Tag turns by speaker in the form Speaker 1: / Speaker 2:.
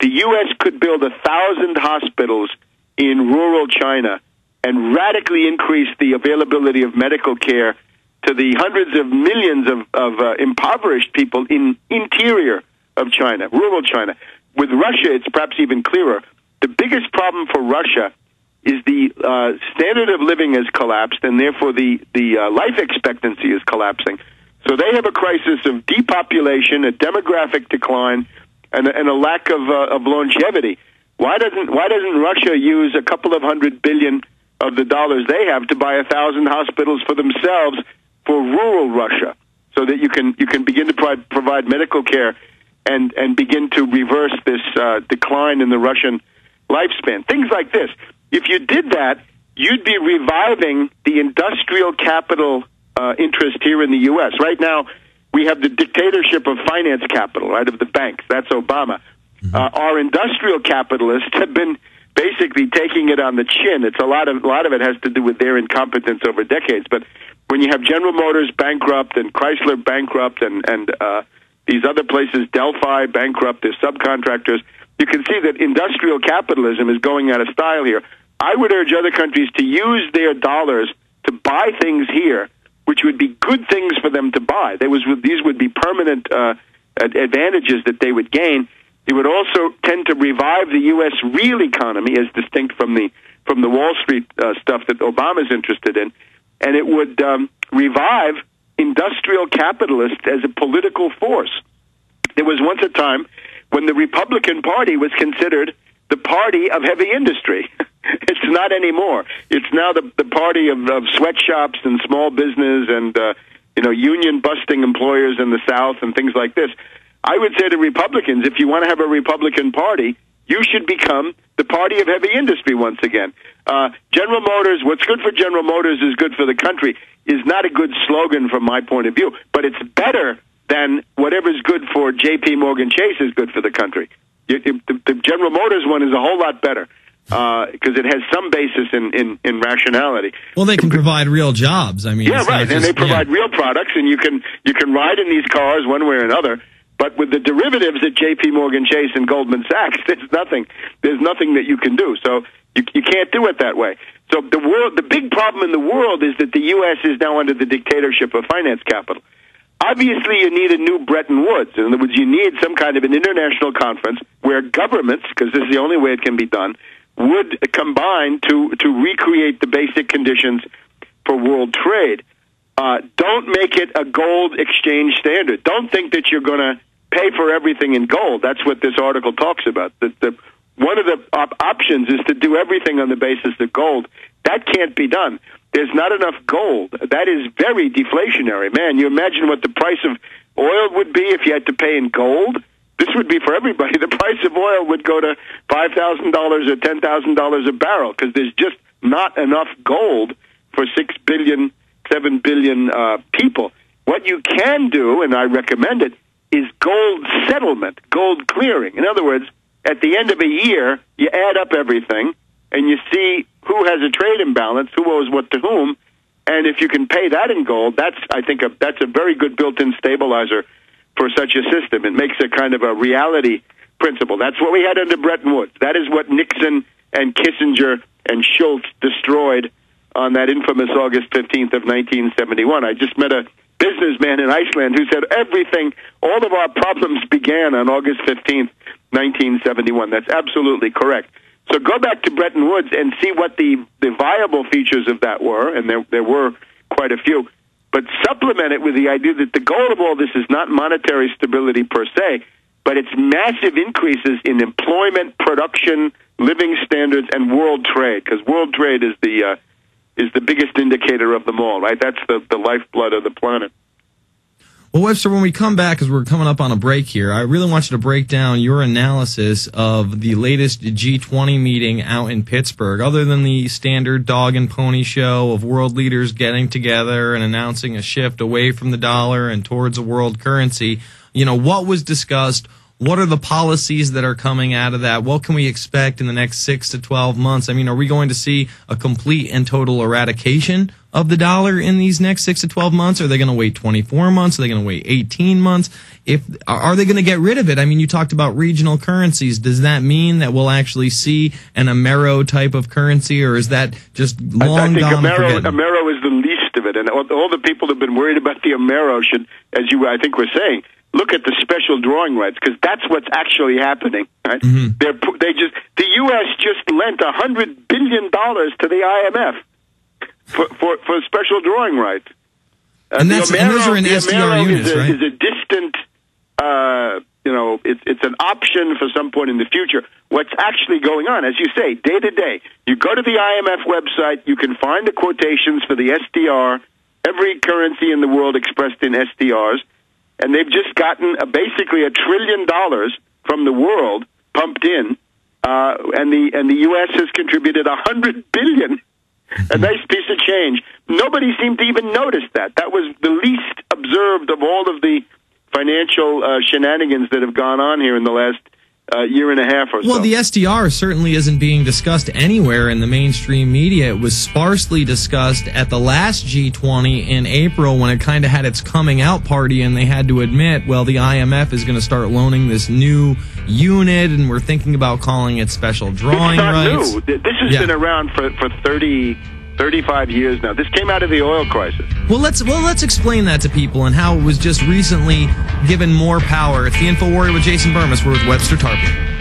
Speaker 1: the U.S. could build 1,000 hospitals in rural China and radically increase the availability of medical care to the hundreds of millions of impoverished people in interior of China, rural China. With Russia, it's perhaps even clearer. The biggest problem for Russia is the standard of living has collapsed, and therefore the life expectancy is collapsing. So they have a crisis of depopulation, a demographic decline, and a lack of longevity. Why doesn't Russia use a couple of $100 billion of the dollars they have to buy 1,000 hospitals for themselves for rural Russia, so that you can begin to provide medical care and begin to reverse this decline in the Russian lifespan? Things like this. If you did that, you'd be reviving the industrial capital interest here in the U.S. Right now, we have the dictatorship of finance capital, right, of the banks. That's Obama. Mm-hmm. Our industrial capitalists have been basically taking it on the chin. It's a lot of it has to do with their incompetence over decades. But when you have General Motors bankrupt and Chrysler bankrupt and these other places, Delphi bankrupt, their subcontractors, you can see that industrial capitalism is going out of style here. I would urge other countries to use their dollars to buy things here, which would be good things for them to buy. These would be permanent advantages that they would gain. It would also tend to revive the U.S. real economy, as distinct from the Wall Street stuff that Obama's interested in, and it would revive industrial capitalists as a political force. There was once a time when the Republican Party was considered the party of heavy industry. It's not anymore. It's now the party of sweatshops and small business and union-busting employers in the South and things like this. I would say to Republicans, if you want to have a Republican Party, you should become the party of heavy industry once again. General Motors, what's good for General Motors is good for the country, is not a good slogan from my point of view, but it's better than whatever's good for J.P. Morgan Chase is good for the country. The General Motors one is a whole lot better because it has some basis in rationality.
Speaker 2: Well, they can provide real jobs. I mean,
Speaker 1: yeah, right, and they provide real products, and you can ride in these cars one way or another. But with the derivatives at J.P. Morgan Chase and Goldman Sachs, there's nothing that you can do. So you can't do it that way. So the big problem in the world is that the U.S. is now under the dictatorship of finance capital. Obviously, you need a new Bretton Woods. In other words, you need some kind of an international conference where governments, because this is the only way it can be done, would combine to recreate the basic conditions for world trade. Don't make it a gold exchange standard. Don't think that you're going to pay for everything in gold. That's what this article talks about. One of the options is to do everything on the basis of gold. That can't be done. There's not enough gold. That is very deflationary. Man, you imagine what the price of oil would be if you had to pay in gold? This would be for everybody. The price of oil would go to $5,000 or $10,000 a barrel because there's just not enough gold for 6 billion, 7 billion people. What you can do, and I recommend it, is gold settlement, gold clearing. In other words, at the end of a year, you add up everything, and you see who has a trade imbalance, who owes what to whom, and if you can pay that in gold, that's a very good built-in stabilizer for such a system. It makes a kind of a reality principle. That's what we had under Bretton Woods. That is what Nixon and Kissinger and Schultz destroyed on that infamous August 15th of 1971. I just met a businessman in Iceland who said all of our problems began on August 15th, 1971. That's absolutely correct. So go back to Bretton Woods and see what the viable features of that were, and there were quite a few. But supplement it with the idea that the goal of all this is not monetary stability per se, but it's massive increases in employment, production, living standards, and world trade, because world trade is the biggest indicator of them all, right? That's the lifeblood of the planet.
Speaker 2: Well, Webster, when we come back, because we're coming up on a break here, I really want you to break down your analysis of the latest G20 meeting out in Pittsburgh. Other than the standard dog and pony show of world leaders getting together and announcing a shift away from the dollar and towards a world currency, what was discussed? What are the policies that are coming out of that? What can we expect in the next 6 to 12 months? I mean, are we going to see a complete and total eradication of the dollar in these next 6 to 12 months? Are they going to wait 24 months? Are they going to wait 18 months? Are they going to get rid of it? I mean, you talked about regional currencies. Does that mean that we'll actually see an Amero type of currency, or is that just long gone? I think
Speaker 1: Amero is the least of it, and all the people who've been worried about the Amero should, as you I think were saying, look at the special drawing rights, because that's what's actually happening. Right? Mm-hmm. The U.S. just lent $100 billion to the IMF for special drawing rights.
Speaker 2: And those are in SDR units, right?
Speaker 1: Is a distant, it's an option for some point in the future. What's actually going on, as you say, day to day, you go to the IMF website, you can find the quotations for the SDR, every currency in the world expressed in SDRs, and they've just gotten basically $1 trillion from the world pumped in, and the U.S. has contributed $100 billion. A nice piece of change. Nobody seemed to even notice that. That was the least observed of all of the financial shenanigans that have gone on here in the last year and a half or so.
Speaker 2: Well, the SDR certainly isn't being discussed anywhere in the mainstream media. It was sparsely discussed at the last G20 in April when it kind of had its coming out party, and they had to admit, well, the IMF is going to start loaning this new unit, and we're thinking about calling it special drawing rights.
Speaker 1: New. This has been around for 35 years now. This came out of the oil crisis.
Speaker 2: Well, let's explain that to people and how it was just recently given more power. It's the Infowarrior with Jason Bermas. We're with Webster Tarpley.